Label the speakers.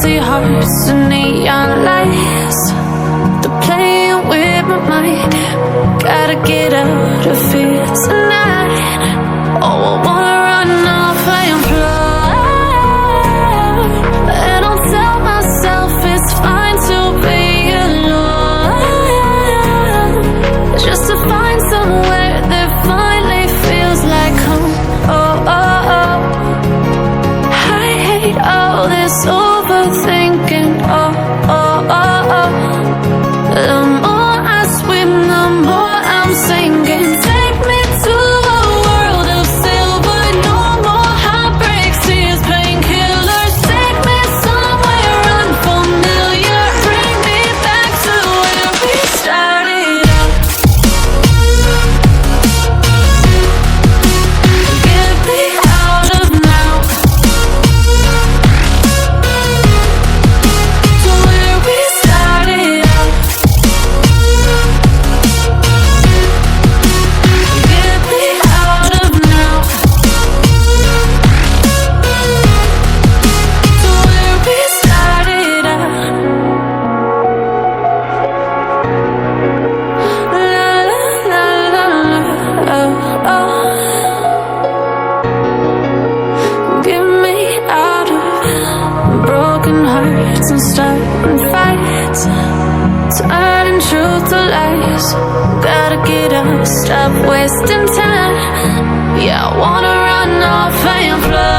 Speaker 1: empty hearts and neon lights. They're playing with my mind. Gotta get out of here tonight. Oh, I wanna run off and fly. And I'll tell myself it's fine to be alone, just to find somewhere that finally feels like home. Oh, oh, oh. I hate all this overthinking. Oh, oh, oh, oh. The more I swim, the more I'm sinking. Take me to a world of silver. No more heartbreaks, tears, painkillers. Take me somewhere unfamiliar. Bring me back to where we started out. Get me out of now, to where we started out. Get me out of now, to where we started out. La la la la la, oh, oh. Get me out of broken hearts and starting fights, turning truth to lies. Gotta get up, stop wasting time. Yeah, I wanna run off and fly.